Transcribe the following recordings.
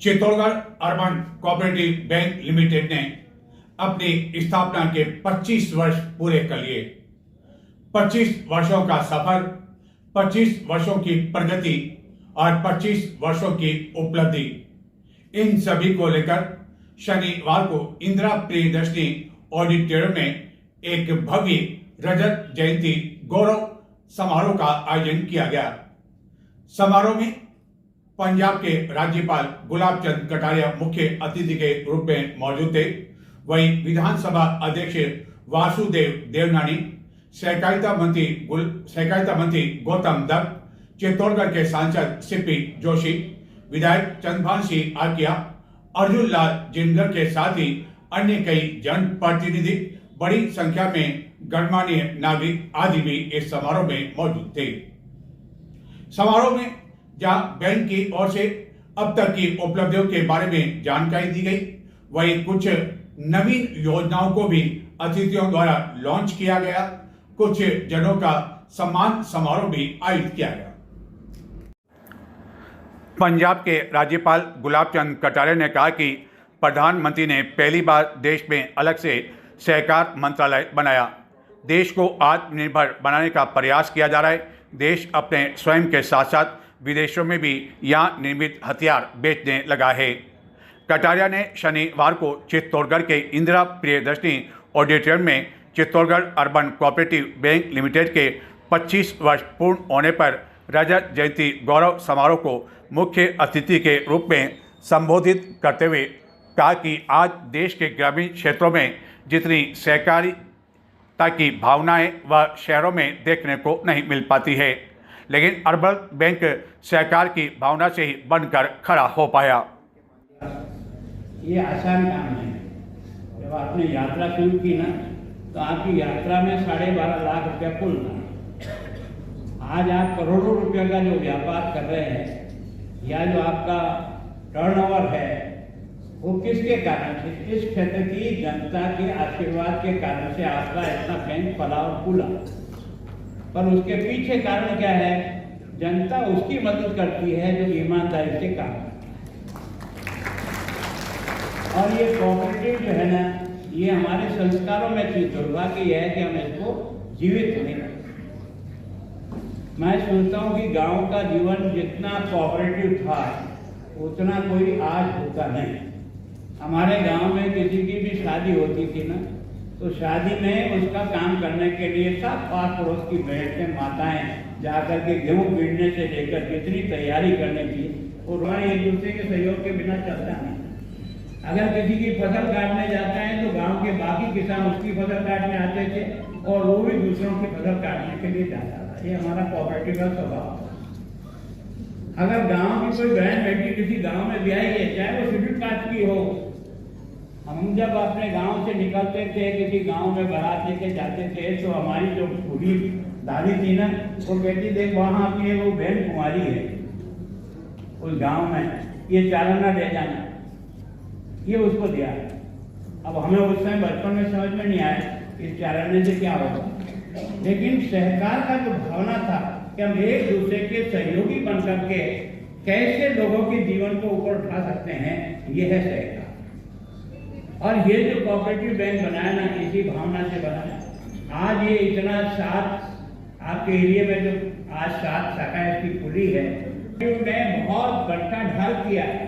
Chittorgarh urban cooperative bank limited ने अपनी स्थापना के 25 वर्ष पूरे कर लिए। 25 वर्षों का सफर, 25 वर्षों की प्रगति और 25 वर्षों की उपलब्धि, इन सभी को लेकर शनिवार को इंदिरा प्रियदर्शनी ऑडिटोरियम में एक भव्य रजत जयंती गौरव समारोह का आयोजन किया गया। समारोह में पंजाब के राज्यपाल गुलाब चंद कटारिया मुख्य अतिथि के रूप में मौजूद थे। वहीं विधानसभा अध्यक्ष वासुदेव देवनानी, सहकारिता मंत्री गौतम दत्त, चित्तौड़गढ़ के सांसद सीपी जोशी, विधायक चंद्रभान सिंह आकिया, अर्जुन लाल जिनगर के साथ ही अन्य कई जनप्रतिनिधि, बड़ी संख्या में गणमान्य नागरिक आदि भी इस समारोह में मौजूद थे। समारोह में जहां बैंक की ओर से अब तक की उपलब्धियों के बारे में जानकारी दी गई, वहीं कुछ नवीन योजनाओं को भी अतिथियों द्वारा लॉन्च किया गया। कुछ जनों का सम्मान समारोह भी आयोजित किया गया। पंजाब के राज्यपाल गुलाब चंद कटारिया ने कहा कि प्रधानमंत्री ने पहली बार देश में अलग से सहकार मंत्रालय बनाया। देश को आत्मनिर्भर बनाने का प्रयास किया जा रहा है। देश अपने स्वयं के साथ साथ विदेशों में भी यहाँ निर्मित हथियार बेचने लगा है। कटारिया ने शनिवार को चित्तौड़गढ़ के इंदिरा प्रियदर्शनी ऑडिटोरियम में Chittorgarh urban cooperative bank limited के 25 वर्ष पूर्ण होने पर रजत जयंती गौरव समारोह को मुख्य अतिथि के रूप में संबोधित करते हुए कहा कि आज देश के ग्रामीण क्षेत्रों में जितनी सहकारिता की भावनाएं वह शहरों में देखने को नहीं मिल पाती है, लेकिन अर्बन बैंक सहकार की भावना से ही बनकर खड़ा हो पाया। ये आसान काम है। जब आपने यात्रा शुरू की ना, तो आपकी यात्रा में 12.5 लाख रुपया कुल था। आज आप करोड़ों रुपये का जो व्यापार कर रहे हैं या जो आपका टर्नओवर है, वो किसके कारण से? इस क्षेत्र की जनता के आशीर्वाद के कारण से आपका इतना बैंक फला और फूला। पर उसके पीछे कारण क्या है? जनता उसकी मदद करती है जो ईमानदारी से काम। और ये कोऑपरेटिव जो है ना, ये हमारे संस्कारों में थी। दुर्भाग्य यह है कि हम इसको जीवित नहीं रखते। मैं सोचता हूँ कि गांव का जीवन जितना कोऑपरेटिव था उतना कोई आज होता नहीं। हमारे गांव में किसी की भी शादी होती थी ना, तो शादी में उसका काम करने के लिए सब पास पड़ोस की बहनें माताएं जाकर के गेहूँ बीनने से लेकर कितनी तैयारी करने की, और वहाँ एक दूसरे के सहयोग के बिना चलता नहीं। अगर किसी की फसल काटने जाता है तो गांव के बाकी किसान उसकी फसल काटने आते थे और वो भी दूसरों की फसल काटने के लिए जाता था। ये हमारा कोऑपरेटिव का स्वभाव। अगर गांव की कोई बहन बेटी किसी गांव में ब्याही है, चाहे वो शेड्यूल कास्ट की हो, हम जब अपने गांव से निकलते थे, किसी गांव में बारात लेके जाते थे, तो हमारी जो बूढ़ी दादी थी ना, वो कहती देख वहाँ अपनी वो बहन कुंवारी है उस गांव में, ये चालाना ले जाना, ये उसको दिया। अब हमें उस समय बचपन में समझ में नहीं आया इस चालाने से क्या होगा, लेकिन सहकार का जो भावना था कि हम एक दूसरे के सहयोगी बन करके कैसे लोगों के जीवन को ऊपर उठा सकते हैं, ये है सहकार। और ये जो कोऑपरेटिव बैंक बनाया ना, इसी भावना से बनाया। आज ये इतना साथ आपके एरिया में जो आज 7 शाखाएं इसकी खुली है, ने बहुत बड़ा ढाल किया है।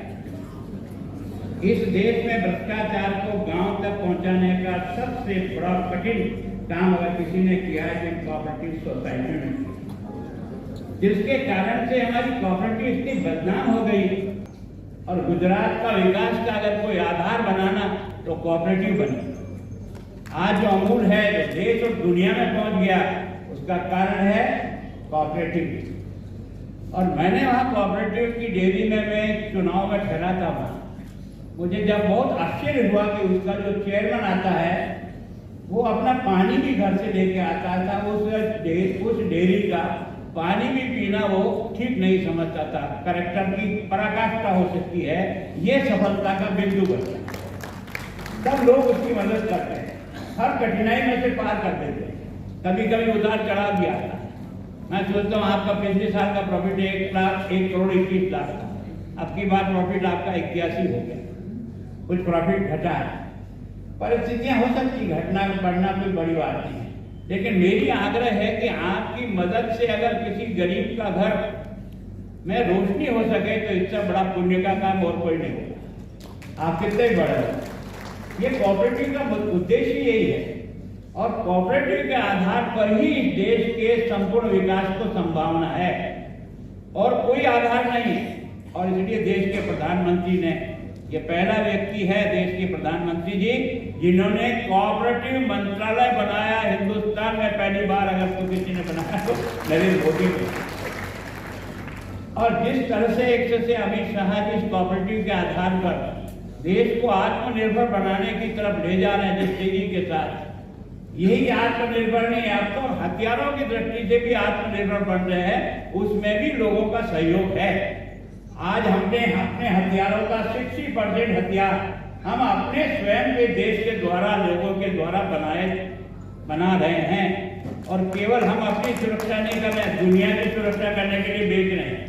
इस देश में भ्रष्टाचार को गांव तक पहुंचाने का सबसे बड़ा कठिन काम अगर किसी ने किया है तो कोऑपरेटिव सोसाइटी में, जिसके कारण से हमारी कोऑपरेटिव इतनी बदनाम हो गई। और गुजरात का विकास का अगर कोई आधार बनाना तो कोऑपरेटिव बने। आज जो अमूल है, जो देश और दुनिया में पहुंच गया, उसका कारण है कोऑपरेटिव। और मैंने वहाँ कोऑपरेटिव की डेयरी में मैं चुनाव में ठहरा था। वहाँ मुझे जब बहुत आश्चर्य हुआ कि उसका जो चेयरमैन आता है वो अपना पानी भी घर से लेके आता था। उस डेयरी का पानी भी पीना वो ठीक नहीं समझता था। करेक्टर की पराकाष्ठा हो सकती है, ये सफलता का बिंदु बनता है। सब लोग उसकी मदद करते हैं, हर कठिनाई में से पार कर देते हैं। कभी कभी उतार चढ़ाव भी आता है। मैं सोचता हूँ आपका पिछले साल का प्रॉफिट 1 करोड़ 21 लाख था, अब की बार प्रॉफिट आपका 81 हो गया, कुछ प्रॉफिट घटा है। परिस्थितियां हो सकती, घटना बढ़ना कोई बड़ी बात नहीं है, लेकिन मेरी आग्रह है कि आपकी मदद से अगर किसी गरीब का घर में रोशनी हो सके तो इससे बड़ा पुण्य का काम और कोई नहीं होगा। आप कितने ही बड़े हो, ये कोऑपरेटिव का उद्देश्य यही है, और कोऑपरेटिव के आधार पर ही इस देश के संपूर्ण विकास को संभावना है, और कोई आधार नहीं है। और इसलिए देश के प्रधानमंत्री ने, ये पहला व्यक्ति है देश के प्रधानमंत्री जी जिन्होंने कोऑपरेटिव मंत्रालय बनाया हिंदुस्तान में पहली बार, अगर तो किसी ने बनाया तो नरेंद्र मोदी ने। और जिस तरह से एक से अमित शाह इस कोऑपरेटिव के आधार पर देश को आत्मनिर्भर बनाने की तरफ ले जा रहे हैं जिस तेजी के साथ, यही आत्मनिर्भर नहीं, अब तो हथियारों की दृष्टि से भी आत्मनिर्भर बन रहे हैं, उसमें भी लोगों का सहयोग है। आज हमने अपने हथियारों का 60% हथियार हम अपने स्वयं के देश के द्वारा, लोगों के द्वारा बना रहे हैं, और केवल हम अपनी सुरक्षा नहीं कर रहे हैं, दुनिया की सुरक्षा करने के लिए बेच रहे हैं।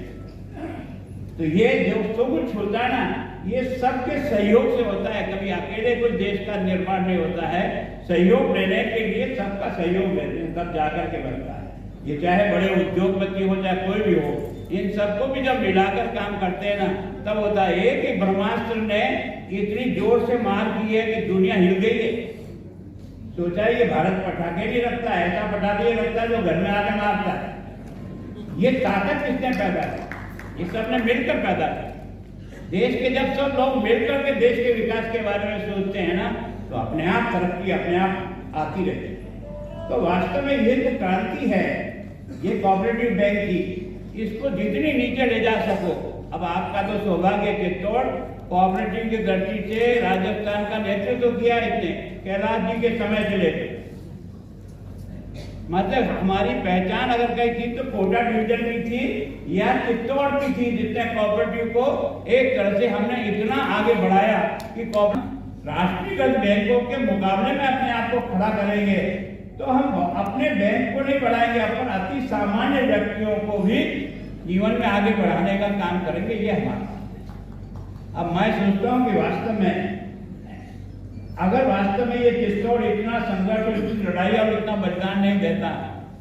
तो ये जो कुछ होता है ना, ये सबके सहयोग से होता है, कभी अकेले कोई देश का निर्माण नहीं होता है। सहयोग लेने के लिए सबका सहयोग लेते हैं, तब जाकर के बनता है। ये चाहे बड़े उद्योगपति हो चाहे कोई भी हो, इन सबको भी जब मिलाकर काम करते हैं ना, तब होता है। एक ही ब्रह्मास्त्र ने इतनी जोर से मार की है कि दुनिया हिल गई है। सोचा ये भारत पटाखे नहीं रखता, ऐसा पटाखे रखता है जो घर में आकर मारता है। ये ताकत किसने पैदा की? ये सबने मिलकर पैदा की। देश के जब सब लोग मिलकर के देश के विकास के बारे में सोचते हैं ना, तो अपने आप तरक्की अपने आप आती रहती है। तो वास्तव में ये जो क्रांति है ये कोऑपरेटिव बैंक की, इसको जितनी नीचे ले जा सको। अब आपका तो सौभाग्य, चित्तौड़ कोऑपरेटिव की दृष्टि से राजस्थान का नेतृत्व किया इसने कैलाश जी के समय से लेकर। मतलब हमारी पहचान अगर कहीं थी तो कोटा डिवीजन की थी या चित्तौड़ की थी, जिसने कोऑपरेटिव को एक तरह से हमने इतना आगे बढ़ाया कि राष्ट्रीयकृत बैंकों के मुकाबले में अपने आप को खड़ा करेंगे, तो हम अपने बैंक को नहीं बढ़ाएंगे, अपन अति सामान्य व्यक्तियों को भी जीवन में आगे बढ़ाने का काम करेंगे। ये हमारा। अब मैं सोचता हूँ कि वास्तव में अगर वास्तव में ये चित्तौड़ इतना संघर्ष और इतनी लड़ाई और इतना बलिदान नहीं देता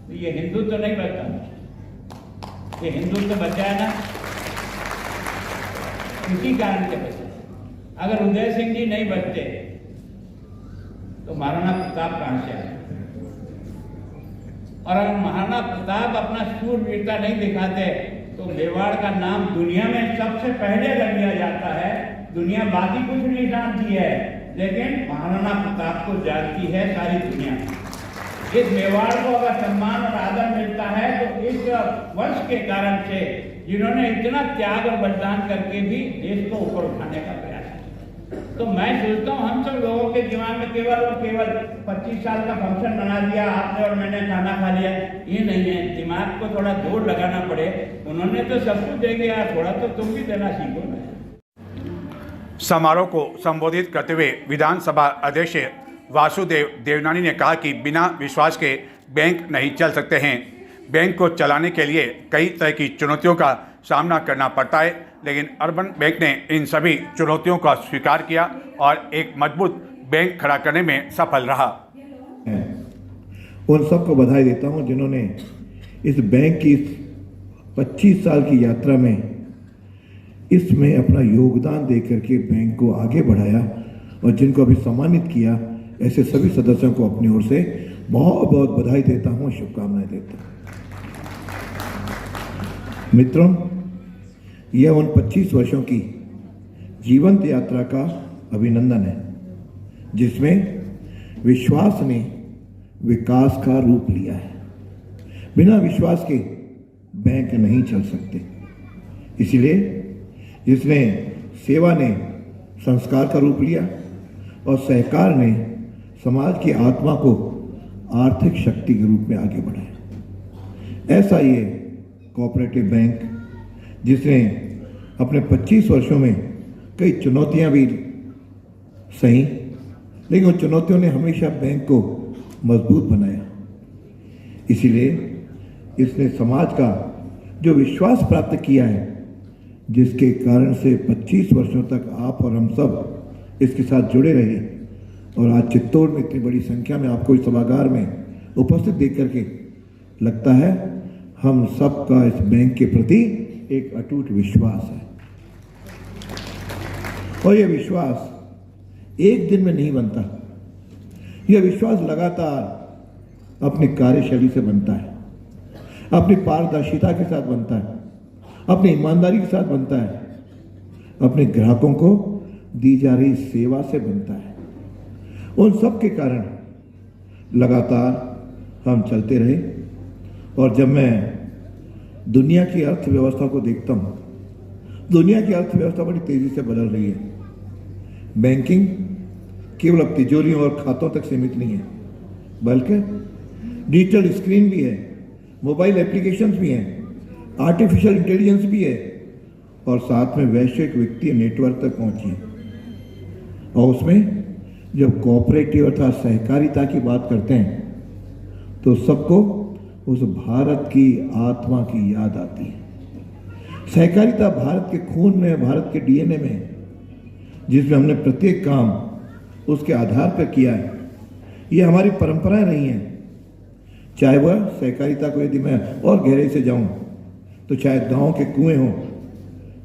तो ये हिंदुत्व नहीं बचता। ये हिंदुत्व बचा है ना किसी कारण से बचा। अगर उदय सिंह जी नहीं बचते तो महाराणा प्रताप कहां से आए? और अगर महाराणा प्रताप अपना शूरवीरता नहीं दिखाते तो मेवाड़ का नाम दुनिया में सबसे पहले रख दिया जाता है। दुनिया बाकी कुछ नहीं जानती है, लेकिन महाराणा प्रताप को जानती है सारी दुनिया। इस मेवाड़ को अगर सम्मान और आदर मिलता है तो इस वंश के कारण से, जिन्होंने इतना त्याग और बलिदान करके भी देश को ऊपर उठाने का प्रयास किया। तो मैं सोचता हूँ हम सब लोगों के दिमाग में केवल और केवल 25 साल का फंक्शन बना दिया आपने और मैंने, खाना खा लिया, ये नहीं है। दिमाग को थोड़ा जोर लगाना पड़े। उन्होंने तो सब कुछ दे दिया, थोड़ा तो तुम भी देना सीखो ना। समारोह को संबोधित करते हुए विधानसभा अध्यक्ष वासुदेव देवनानी ने कहा कि बिना विश्वास के बैंक नहीं चल सकते हैं। बैंक को चलाने के लिए कई तरह की चुनौतियों का सामना करना पड़ता है, लेकिन अर्बन बैंक ने इन सभी चुनौतियों का स्वीकार किया और एक मजबूत बैंक खड़ा करने में सफल रहा। उन सबको बधाई देता हूं जिन्होंने इस बैंक की 25 साल की यात्रा में इसमें अपना योगदान देकर के बैंक को आगे बढ़ाया, और जिनको अभी सम्मानित किया, ऐसे सभी सदस्यों को अपनी ओर से बहुत बहुत बधाई देता हूं, शुभकामनाएं देता हूं। मित्रों, यह उन 25 वर्षों की जीवंत यात्रा का अभिनंदन है जिसमें विश्वास ने विकास का रूप लिया है। बिना विश्वास के बैंक नहीं चल सकते। इसलिए जिसने सेवा ने संस्कार का रूप लिया और सहकार ने समाज की आत्मा को आर्थिक शक्ति के रूप में आगे बढ़ाया, ऐसा ये कोऑपरेटिव बैंक जिसने अपने 25 वर्षों में कई चुनौतियां भी सही, लेकिन उन चुनौतियों ने हमेशा बैंक को मजबूत बनाया। इसीलिए इसने समाज का जो विश्वास प्राप्त किया है जिसके कारण से 25 वर्षों तक आप और हम सब इसके साथ जुड़े रहे और आज चित्तौड़ में इतनी बड़ी संख्या में आपको इस सभागार में उपस्थित देख करके लगता है हम सबका इस बैंक के प्रति एक अटूट विश्वास है। और यह विश्वास एक दिन में नहीं बनता, यह विश्वास लगातार अपनी कार्यशैली से बनता है, अपनी पारदर्शिता के साथ बनता है, अपनी ईमानदारी के साथ बनता है, अपने ग्राहकों को दी जा रही सेवा से बनता है। उन सब के कारण लगातार हम चलते रहे। और जब मैं दुनिया की अर्थव्यवस्था को देखता हूँ, दुनिया की अर्थव्यवस्था बड़ी तेजी से बदल रही है। बैंकिंग केवल अब तिजोरियों और खातों तक सीमित नहीं है, बल्कि डिजिटल स्क्रीन भी है, मोबाइल एप्लीकेशंस भी हैं, आर्टिफिशियल इंटेलिजेंस भी है और साथ में वैश्विक वित्तीय नेटवर्क तक पहुंची है। और उसमें जब कोऑपरेटिव अर्थात सहकारिता की बात करते हैं तो सबको उस भारत की आत्मा की याद आती है। सहकारिता भारत के खून में, भारत के डीएनए में है, जिसमें हमने प्रत्येक काम उसके आधार पर किया है। ये हमारी परंपराएं रही हैं। चाहे वह सहकारिता को यदि मैं और गहरे से जाऊं तो चाहे गांव के कुएं हों,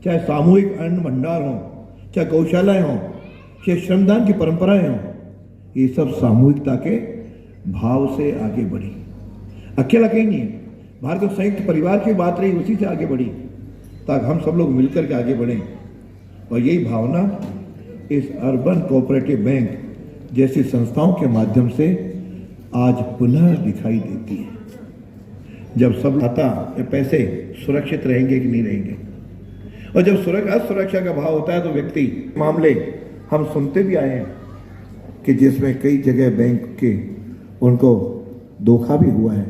चाहे सामूहिक अन्न भंडार हों, चाहे गौशालाएं हों, चाहे श्रमदान की परंपराएं हों, ये सब सामूहिकता के भाव से आगे बढ़ी। अकेला कहीं नहीं है। भारत में संयुक्त परिवार की बात रही, उसी से आगे बढ़ी ताकि हम सब लोग मिलकर के आगे बढ़ें। और यही भावना इस अर्बन कोऑपरेटिव बैंक जैसी संस्थाओं के माध्यम से आज पुनः दिखाई देती है। जब सब खाता या पैसे सुरक्षित रहेंगे कि नहीं रहेंगे, और जब असुरक्षा का भाव होता है तो व्यक्ति मामले हम सुनते भी आए हैं कि जिसमें कई जगह बैंक के उनको धोखा भी हुआ है।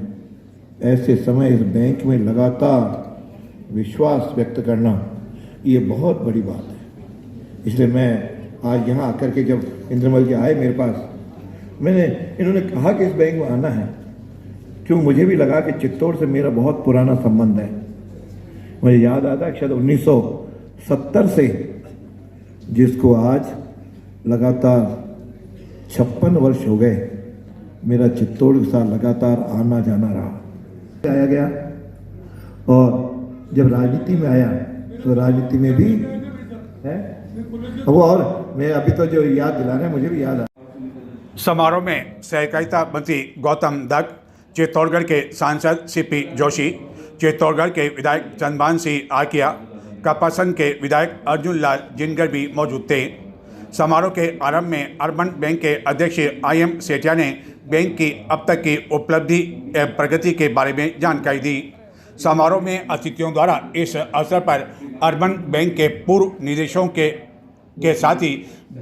ऐसे समय इस बैंक में लगातार विश्वास व्यक्त करना ये बहुत बड़ी बात है। इसलिए मैं आज यहाँ आकर के जब इंद्रमल जी आए मेरे पास, इन्होंने कहा कि इस बैंक में आना है, क्यों मुझे भी लगा कि चित्तौड़ से मेरा बहुत पुराना संबंध है। मुझे याद आता है शायद 1970 से, जिसको आज लगातार 56 वर्ष हो गए, मेरा चित्तौड़ के साथ लगातार आना जाना रहा। आया गया और जब राजनीति में आया तो राजनीति में भी है वो, और मैं अभी तो जो याद दिला रहे हैं मुझे भी याद आ। समारोह में सहकारिता मंत्री गौतम दत्त, चित्तौड़गढ़ के सांसद सीपी जोशी, चित्तौड़गढ़ के विधायक चंद्रभान सिंह आकिया, कपासन के विधायक अर्जुन लाल जिनगर भी मौजूद थे। समारोह के आरंभ में अर्बन बैंक के अध्यक्ष IM सेठिया ने बैंक की अब तक की उपलब्धि एवं प्रगति के बारे में जानकारी दी। समारोह में अतिथियों द्वारा इस अवसर पर अर्बन बैंक के पूर्व निदेशकों के साथ ही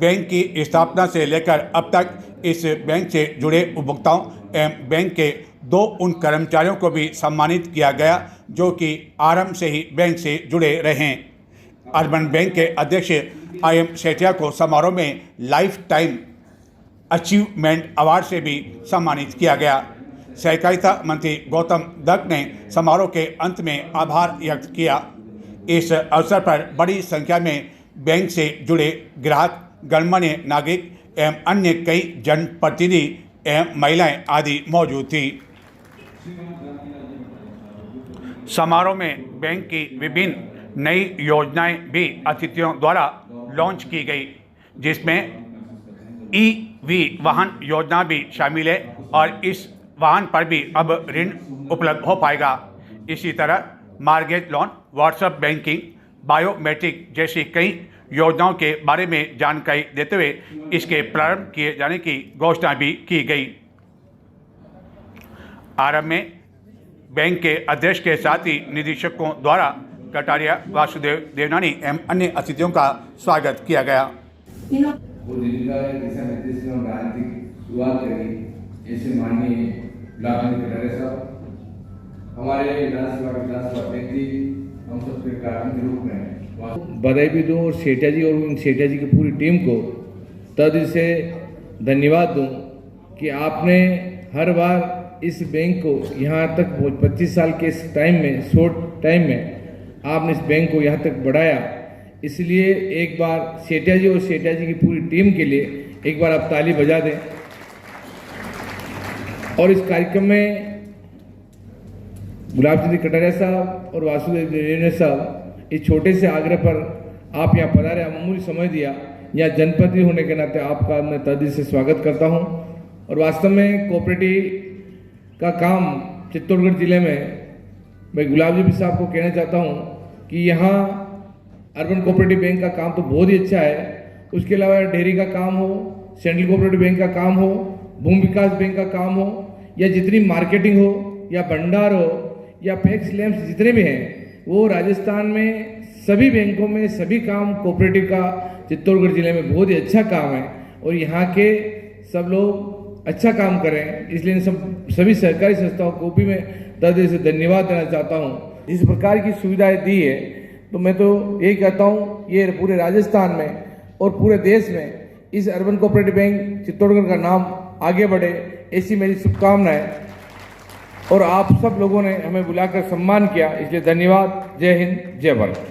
बैंक की स्थापना से लेकर अब तक इस बैंक से जुड़े उपभोक्ताओं एवं बैंक के 2 उन कर्मचारियों को भी सम्मानित किया गया जो कि आरंभ से ही बैंक से जुड़े रहे। अर्बन बैंक के अध्यक्ष IM सेठिया को समारोह में लाइफ टाइम अचीवमेंट अवार्ड से भी सम्मानित किया गया। सहकारिता मंत्री गौतम दत्त ने समारोह के अंत में आभार व्यक्त किया। इस अवसर पर बड़ी संख्या में बैंक से जुड़े ग्राहक, गणमान्य नागरिक एवं अन्य कई जनप्रतिनिधि एवं महिलाएं आदि मौजूद थी। समारोह में बैंक की विभिन्न नई योजनाएं भी अतिथियों द्वारा लॉन्च की गई, जिसमें EV वाहन योजना भी शामिल है और इस वाहन पर भी अब ऋण उपलब्ध हो पाएगा। इसी तरह mortgage loan, WhatsApp banking, biometric जैसी कई योजनाओं के बारे में जानकारी देते हुए इसके प्रारंभ किए जाने की घोषणा भी की गई। आरंभ में बैंक के अध्यक्ष के साथ ही निदेशकों द्वारा कटारिया, वासुदेव देवनानी एवं अन्य अतिथियों का स्वागत किया गया। वो दिशा निर्देश में राजनीतिक शुरुआत करी। ऐसे माननीय ब्लॉक कटारिया साहब हमारे विधानसभा व्यक्ति हम सबके कारण के रूप में बधाई भी दूं और सेठिया जी और उन सेठिया जी की पूरी टीम को तदिल से धन्यवाद दूं कि आपने हर बार इस बैंक को यहाँ तक 25 साल के इस टाइम में, शॉर्ट टाइम में आपने इस बैंक को यहाँ तक बढ़ाया, इसलिए एक बार सेठिया जी और सेठिया जी की पूरी टीम के लिए एक बार आप ताली बजा दें। और इस कार्यक्रम में गुलाब चंद कटारिया साहब और वासुदेव देवने साहब इस छोटे से आग्रह पर आप यहाँ पधारे, अमूल्य समय दिया। यहाँ जनप्रतिनिधि होने के नाते आपका मैं तहे दिल से स्वागत करता हूँ। और वास्तव में कोऑपरेटिव का काम चित्तौड़गढ़ जिले में मैं गुलाब जी साहब को कहना चाहता हूँ कि यहाँ अर्बन कोऑपरेटिव बैंक का काम तो बहुत ही अच्छा है। उसके अलावा डेयरी का काम हो, सेंट्रल कोऑपरेटिव बैंक का काम हो, भूमि विकास बैंक का काम हो, या जितनी मार्केटिंग हो या भंडार हो या पैक्स लैम्प्स जितने भी हैं, वो राजस्थान में सभी बैंकों में सभी काम कोऑपरेटिव का चित्तौड़गढ़ जिले में बहुत ही अच्छा काम है। और यहाँ के सब लोग अच्छा काम करें, इसलिए सभी सहकारी संस्थाओं को भी मैं तहे दिल से धन्यवाद देना चाहता हूँ। इस प्रकार की सुविधाएं दी है तो मैं तो यही कहता हूँ, ये पूरे राजस्थान में और पूरे देश में इस अर्बन कोऑपरेटिव बैंक चित्तौड़गढ़ का नाम आगे बढ़े, ऐसी मेरी शुभकामनाएं। और आप सब लोगों ने हमें बुलाकर सम्मान किया, इसलिए धन्यवाद। जय हिंद, जय भारत।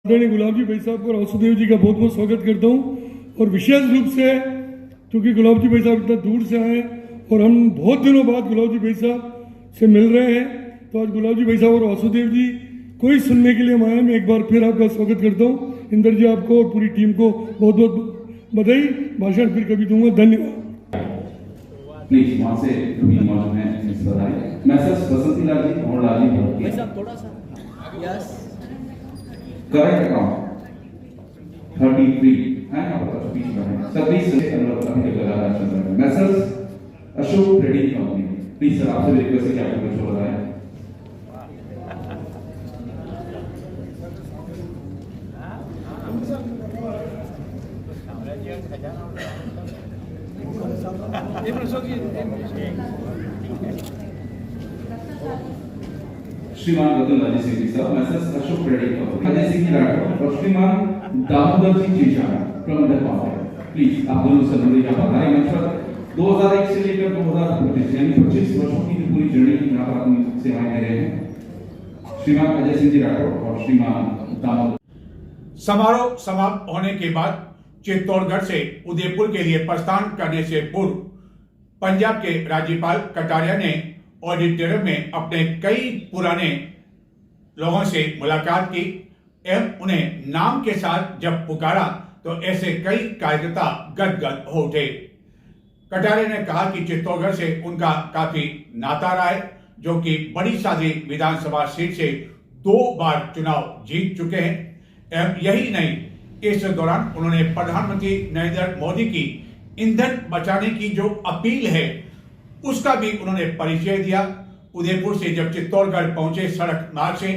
आदरणीय गुलाब जी भाई साहब और वासुदेव जी का बहुत बहुत स्वागत करता हूँ। और विशेष रूप से क्योंकि गुलाब जी भाई साहब इतना दूर से आए और हम बहुत दिनों बाद गुलाब जी भाई साहब से मिल रहे हैं, तो आज गुलाब जी भाई साहब और वासुदेव जी को ही सुनने के लिए हम आए। मैं एक बार फिर आपका स्वागत करता हूँ। इंदर जी आपको और पूरी टीम को बहुत बहुत बधाई। भाषण फिर कभी दूंगा। धन्यवाद। प्लीज वहां से कभी मौजूद हैं इस बधाई। मैसेज बसंती लाल जी और लाल जी भाई साहब थोड़ा सा यस करेक्ट अकाउंट 33 है ना, मतलब बीच में है सभी से अनुरोध अभी तक लगातार चल रहा है। Message Ashok trading company, please sir आपसे रिक्वेस्ट है कि आप कुछ बताएं। श्रीमान रतन जी सिंह साहब, message Ashok trading company, Ajay Singh Rathore और श्रीमान दामोदर जी चीचाना प्रबंधक पावर, प्लीज आप दोनों से अनुरोध का बधाई। मतलब 2001 से लेकर 2025 यानी 25 वर्षों की पूरी जर्नी यहाँ पर अपनी सेवाएं दे रहे हैं श्रीमान अजय सिंह जी राठौर और श्रीमान दामोदर। समारोह समाप्त होने के बाद चित्तौड़गढ़ से उदयपुर के लिए प्रस्थान करने से पूर्व पंजाब के राज्यपाल कटारिया ने ऑडिटोरियम में अपने कई पुराने लोगों से मुलाकात की एवं उन्हें नाम के साथ जब पुकारा तो ऐसे कई कार्यकर्ता गदगद हो उठे। कटारिया ने कहा कि चित्तौड़गढ़ से उनका काफी नाता रहा है, जो कि बड़ी सादी विधानसभा सीट से 2 बार चुनाव जीत चुके हैं। एवं यही नहीं, इस दौरान उन्होंने प्रधानमंत्री नरेंद्र मोदी की ईंधन बचाने की जो अपील है उसका भी उन्होंने परिचय दिया। उदयपुर से जब चित्तौड़गढ़ पहुंचे, सड़क मार्ग से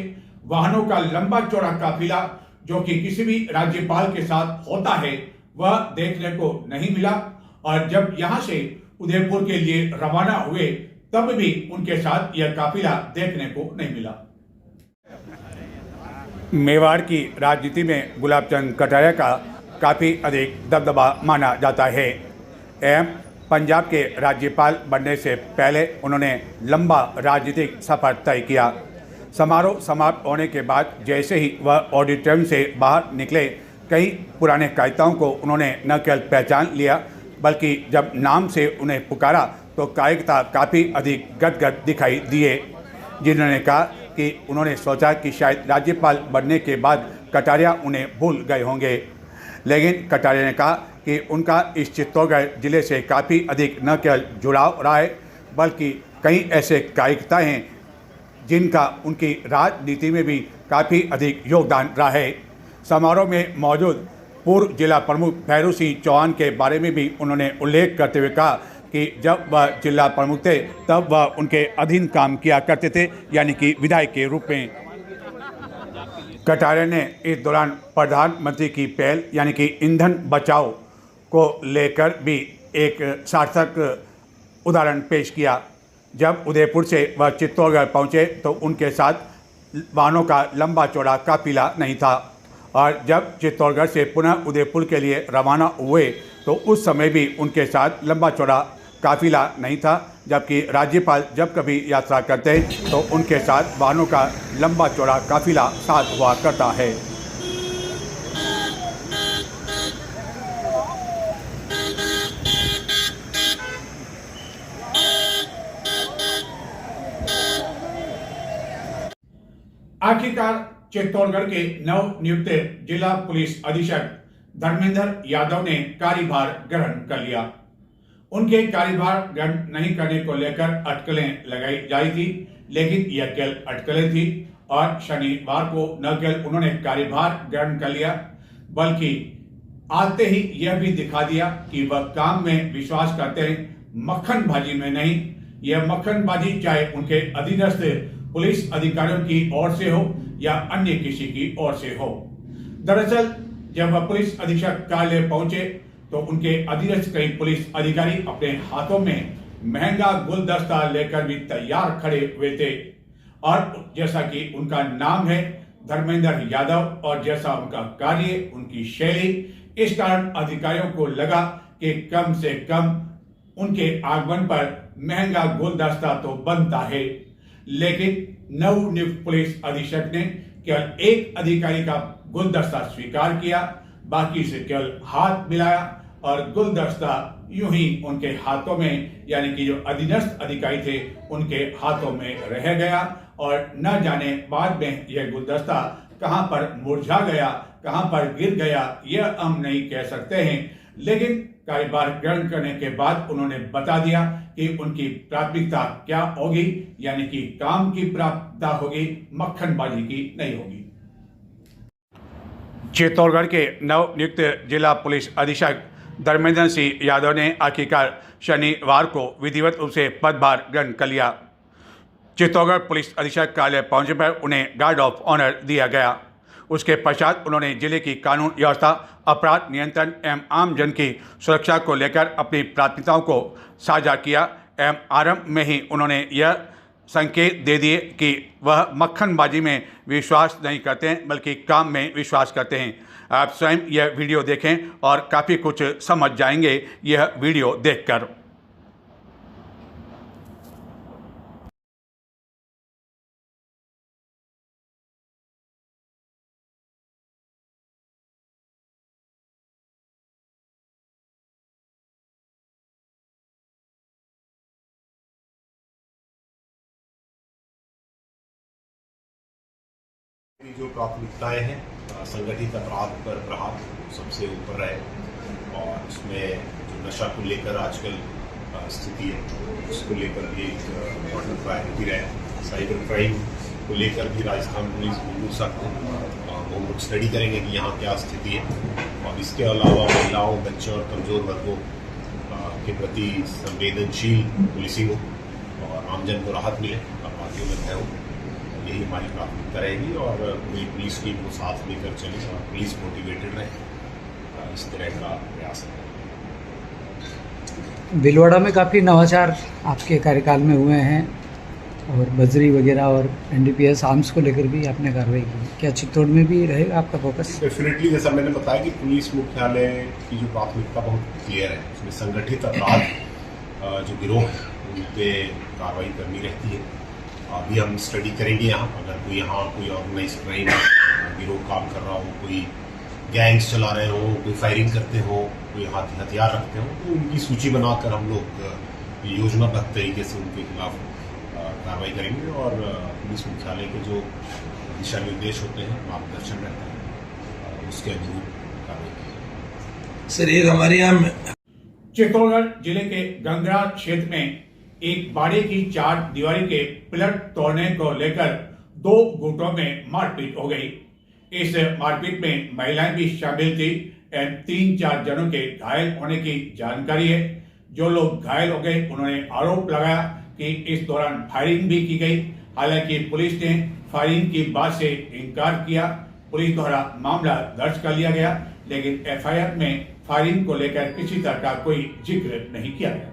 वाहनों का लंबा चौड़ा काफिला जो कि किसी भी राज्यपाल के साथ होता है वह देखने को नहीं मिला। और जब यहां से उदयपुर के लिए रवाना हुए तब भी उनके साथ यह काफिला देखने को नहीं मिला। मेवाड़ की राजनीति में गुलाब चंद कटारिया का काफ़ी अधिक दबदबा माना जाता है एवं पंजाब के राज्यपाल बनने से पहले उन्होंने लंबा राजनीतिक सफर तय किया। समारोह समाप्त होने के बाद जैसे ही वह ऑडिटोरियम से बाहर निकले, कई पुराने कार्यकर्ताओं को उन्होंने न केवल पहचान लिया बल्कि जब नाम से उन्हें पुकारा तो कार्यकर्ता काफ़ी अधिक गदगद दिखाई दिए, जिन्होंने कहा कि उन्होंने सोचा कि शायद राज्यपाल बनने के बाद कटारिया उन्हें भूल गए होंगे। लेकिन कटारिया ने कहा कि उनका इस चित्तौड़गढ़ जिले से काफ़ी अधिक न केवल जुड़ाव रहा है बल्कि कई ऐसे कार्यकर्ता हैं जिनका उनकी राजनीति में भी काफ़ी अधिक योगदान रहा है। समारोह में मौजूद पूर्व जिला प्रमुख भैरू सिंह चौहान के बारे में भी उन्होंने उल्लेख करते हुए कहा कि जब वह जिला प्रमुख थे तब वह उनके अधीन काम किया करते थे, यानी कि विधायक के रूप में। कटारिया ने इस दौरान प्रधानमंत्री की पहल यानी कि ईंधन बचाओ को लेकर भी एक सार्थक उदाहरण पेश किया। जब उदयपुर से वह चित्तौड़गढ़ पहुंचे तो उनके साथ वाहनों का लंबा चौड़ा काफिला नहीं था और जब चित्तौड़गढ़ से पुनः उदयपुर के लिए रवाना हुए तो उस समय भी उनके साथ लंबा चौड़ा काफिला नहीं था, जबकि राज्यपाल जब कभी यात्रा करते तो उनके साथ वाहनों का लंबा चौड़ा काफिला साथ हुआ करता है। आखिरकार चित्तौड़गढ़ के नव नियुक्त जिला पुलिस अधीक्षक धर्मेंद्र यादव ने कार्यभार ग्रहण कर लिया। उनके कार्यभार ग्रहण नहीं करने को लेकर अटकलें लगाई जाई थी, लेकिन यह केवल अटकलें थी और शनिवार को न केवल उन्होंने कार्यभार ग्रहण कर लिया, बल्कि आते ही यह भी दिखा दिया कि वह काम में विश्वास करते हैं, मक्खनबाजी में नहीं। यह मक्खनबाजी चाहे उनके अधीनस्थ पुलिस अधिकारियों की ओर से हो या अन्य किसी की ओर से हो। दरअसल जब वह पुलिस अधीक्षक कार्यालय पहुंचे तो उनके अधीनस्थ कई पुलिस अधिकारी अपने हाथों में महंगा गुलदस्ता लेकर भी तैयार खड़े हुए थे और जैसा कि उनका नाम है धर्मेंद्र यादव और जैसा उनका कार्य, उनकी शैली, इस कारण अधिकारियों को लगा कि कम से कम उनके आगमन पर महंगा गुलदस्ता तो बनता है। लेकिन नवनियुक्त पुलिस अधीक्षक ने केवल एक अधिकारी का गुलदस्ता स्वीकार किया, बाकी से केवल हाथ मिलाया और गुलदस्ता यूं ही उनके हाथों में, यानी कि जो अधीनस्थ अधिकारी थे उनके हाथों में रह गया और न जाने बाद में यह गुलदस्ता कहां पर मुरझा गया, कहां पर गिर गया, यह हम नहीं कह सकते हैं। लेकिन कार्यभार ग्रहण करने के बाद उन्होंने बता दिया कि उनकी प्राथमिकता क्या होगी, यानी कि काम की प्राथमिकता होगी, मक्खनबाजी की नहीं होगी। चित्तौड़गढ़ के नवनियुक्त जिला पुलिस अधीक्षक धर्मेंद्र सिंह यादव ने आखिरकार शनिवार को विधिवत रूप से पदभार ग्रहण कर लिया। चित्तौड़गढ़ पुलिस अधीक्षक कार्यालय पहुंचने पर उन्हें गार्ड ऑफ ऑनर दिया गया। उसके पश्चात उन्होंने जिले की कानून व्यवस्था, अपराध नियंत्रण एवं आमजन की सुरक्षा को लेकर अपनी प्राथमिकताओं को साझा किया एवं आरंभ में ही उन्होंने यह संकेत दे दिए कि वह मक्खनबाजी में विश्वास नहीं करते हैं, बल्कि काम में विश्वास करते हैं। आप स्वयं यह वीडियो देखें और काफ़ी कुछ समझ जाएंगे यह वीडियो देखकर। जो प्राथमिकताएं हैं, संगठित अपराध पर प्रहार सबसे ऊपर है और उसमें जो नशा को लेकर आजकल स्थिति है उसको लेकर भी एक इम्पोर्टेंट प्रायोरिटी रहे। साइबर क्राइम को लेकर भी राजस्थान पुलिस बिल्कुल सख्त है और हम लोग स्टडी करेंगे कि यहाँ क्या स्थिति है और इसके अलावा महिलाओं, बच्चों और कमज़ोर वर्गों के प्रति संवेदनशील पुलिसिंग हो और आमजन को राहत मिले, अपराधियों में भय हो, यही हमारी प्राथमिकता रहेगी और पूरी पुलिस टीम को साथ लेकर चले और पुलिस मोटिवेटेड रहे, इस तरह का प्रयास है। भीलवाड़ा में काफ़ी नवाचार आपके कार्यकाल में हुए हैं और बजरी वगैरह और एनडीपीएस आर्म्स को लेकर भी आपने कार्रवाई की, क्या चित्तौड़ में भी रहेगा आपका फोकस? डेफिनेटली, जैसा मैंने बताया कि पुलिस मुख्यालय की जो प्राथमिकता बहुत क्लियर है, उसमें संगठित अपराध जो गिरोह है उन पर कार्रवाई करनी रहती है। अभी हम स्टडी करेंगे यहाँ, अगर कोई यहाँ कोई ऑर्गेनाइज क्राइम गिरोह काम कर रहा हो, कोई गैंग्स चला रहे हो, कोई फायरिंग करते हो, कोई हथियार रखते हो, तो उनकी सूची बनाकर हम लोग योजनाबद्ध तरीके से उनके खिलाफ कार्रवाई करेंगे और पुलिस मुख्यालय के जो दिशा निर्देश होते हैं, मार्गदर्शन रहता है, उसके अनुरूप कार्रवाई करेंगे। सर, एक हमारे यहाँ चित्तौड़गढ़ जिले के गंगरा क्षेत्र में एक बाड़े की 4 दीवारी के पिलर तोड़ने को लेकर 2 गुटों में मारपीट हो गई। इस मारपीट में महिलाएं भी शामिल थी एवं 3-4 जनों के घायल होने की जानकारी है। जो लोग घायल हो गए उन्होंने आरोप लगाया कि इस दौरान फायरिंग भी की गई। हालांकि पुलिस ने फायरिंग की बात से इनकार किया। पुलिस द्वारा मामला दर्ज कर लिया गया, लेकिन एफआईआर में फायरिंग को लेकर किसी तरह का कोई जिक्र नहीं किया गया।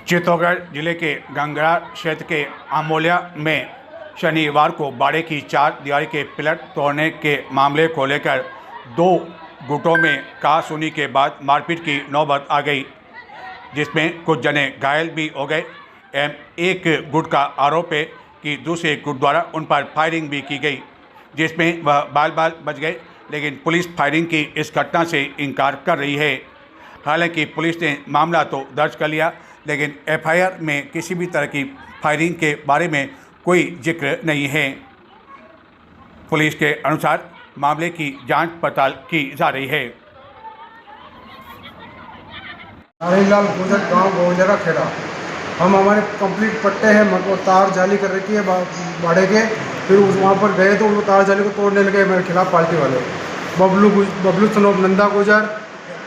चित्तौड़गढ़ जिले के गंगरा क्षेत्र के आमोलिया में शनिवार को बाड़े की 4 दीवारी के पिलर तोड़ने के मामले को लेकर 2 गुटों में कहासुनी के बाद मारपीट की नौबत आ गई। जिसमें कुछ जने घायल भी हो गए। एक गुट का आरोप है कि दूसरे गुट द्वारा उन पर फायरिंग भी की गई, जिसमें वह बाल बाल बच गए, लेकिन पुलिस फायरिंग की इस घटना से इनकार कर रही है। हालांकि पुलिस ने मामला तो दर्ज कर लिया, लेकिन एफआईआर में किसी भी तरह की फायरिंग के बारे में कोई जिक्र नहीं है। पुलिस के अनुसार मामले की जांच पड़ताल की जा रही है। नारायणलाल गुजर गांव गोजरा खेड़ा। हम हमारे कंप्लीट पट्टे हैं, मतलब तार जाली कर रखी है भाड़े के। फिर वहाँ पर गए तो वो तार जाली को तोड़ने लगे मेरे खिलाफ पार्टी वाले। बबलू सनोप नंदा गुजर,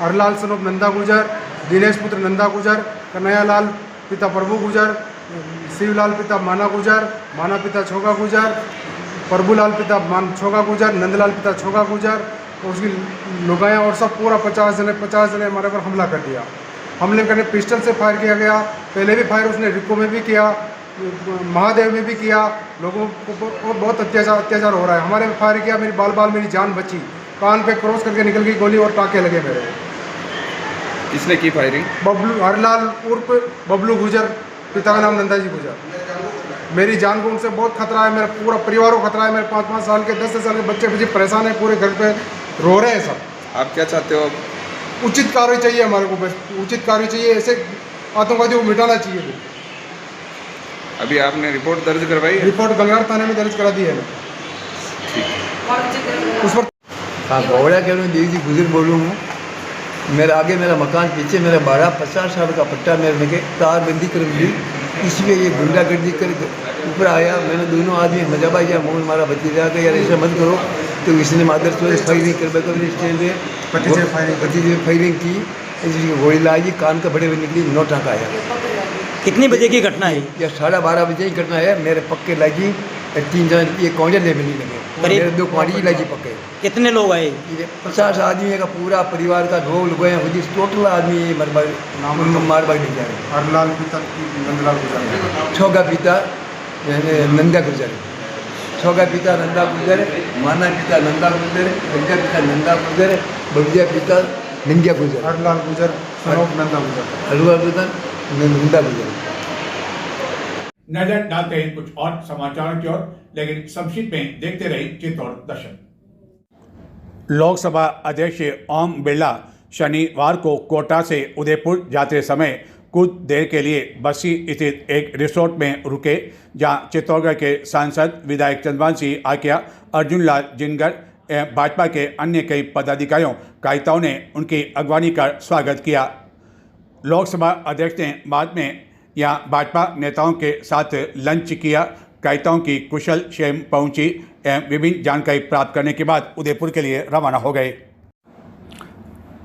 हरलाल सनोप नंदा गुजर, दिनेश पुत्र नंदा गुजर, कन्हैया लाल पिता प्रभु गुजर, शिवलाल पिता माना गुजर, माना पिता छोगा गुजर, प्रभुलाल पिता छोगा गुजर, नंदलाल पिता छोगा गुजर, और उसकी लुगाया और सब पूरा 50 जने हमारे पर हमला कर दिया। हमले करने पिस्टल से फायर किया गया। पहले भी फायर उसने रिको में भी किया, महादेव में भी किया। लोगों को बहुत अत्याचार हो रहा है। हमारे फायर किया, मेरी बाल मेरी जान बची। कान पे क्रॉस करके निकल गई गोली और टाँके लगे मेरे। किसने की फायरिंग? बबलू, हरलाल उर्फ बबलू गुजर, पिता का नाम नंदा जी गुजर। मेरी जान को उनसे बहुत खतरा है, मेरा पूरा परिवार को खतरा है। मेरे 5-5 साल के 10 साल के बच्चे परेशान हैं, पूरे घर पे रो रहे हैं सब। आप क्या चाहते हो? उचित कार्रवाई चाहिए हमारे को, बस उचित कार्रवाई चाहिए। ऐसे आतंकवादियों को मिटाना चाहिए। अभी आपने रिपोर्ट दर्ज करवाई है? रिपोर्ट गंगार थाने में दर्ज करा दी है। उस पर हाँ, भौड़ा के देवी जी गुजर बोलूँ हूँ। मेरा आगे मेरा मकान, पीछे मेरा 12-50 साल का पट्टा मेरे लगे, तार बंदी कर दी। इसलिए ये गुंडागर्दी कर ऊपर आया। मैंने दोनों आदमी मजा भाई या मोहन मारा भतीजा का, यार ऐसा मत करो। तो इसने मादर से फायरिंग कर भतीजे फायरिंग की, इसलिए गोली लाई, कान का बड़े हुए निकली, 9 टाँका आया। कितनी बजे की घटना है? यह 12:30 बजे की घटना है। मेरे पक्के लगी 3 जन, ये कौंजर ले मिली लगे, मेरे 2 क्वांटी लगी पक्के। कितने लोग आए? 50 आदमी का पूरा परिवार का ढोल गए, टोटल आदमी मार बाग नहीं जा रहे। हरलाल पिता नंदलाल गुजर, छोगा पिता नंदा गुजर, छोगा पिता नंदा गुजर, माना पिता नंदा गुजर, गंगा पिता नंदा गुजर, बबिया पिता नंदिया गुजर, हरलाल गुजर, सनोप नंदा गुजर, हलवा पिता नंदा गुजर। नजर डालते हैं कुछ और समाचारों की ओर, लेकिन संक्षिप्त में देखते रहे चित्तौड़ दर्शन। लोकसभा अध्यक्ष ओम बिरला शनिवार को कोटा से उदयपुर जाते समय कुछ देर के लिए बस्सी स्थित एक रिसोर्ट में रुके, जहां चित्तौड़गढ़ के सांसद विधायक चंद्रवंशी आकिया, अर्जुन लाल जिनगर एवं भाजपा के अन्य कई पदाधिकारियों कार्यकर्ताओं ने उनकी अगवानी कर स्वागत किया। लोकसभा अध्यक्ष ने बाद में यहाँ भाजपा नेताओं के साथ लंच किया। कार्यकर्ताओं की कुशल क्षेम पहुंची एवं विभिन्न जानकारी प्राप्त करने के बाद उदयपुर के लिए रवाना हो गए।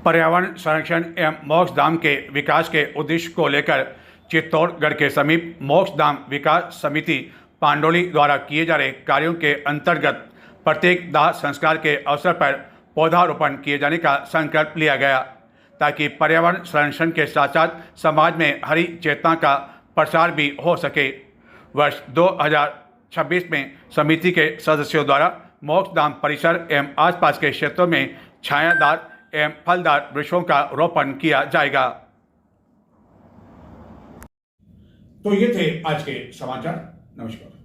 पर्यावरण संरक्षण एवं मोक्षधाम के विकास के उद्देश्य को लेकर चित्तौड़गढ़ के समीप मोक्षधाम विकास समिति पांडोली द्वारा किए जा रहे कार्यों के अंतर्गत प्रत्येक दाह संस्कार के अवसर पर पौधारोपण किए जाने का संकल्प लिया गया, ताकि पर्यावरण संरक्षण के साथ साथ समाज में हरी चेतना का प्रसार भी हो सके। वर्ष 2026 में समिति के सदस्यों द्वारा मोक्षधाम परिसर एवं आसपास के क्षेत्रों में छायादार एवं फलदार वृक्षों का रोपण किया जाएगा। तो ये थे आज के समाचार। नमस्कार।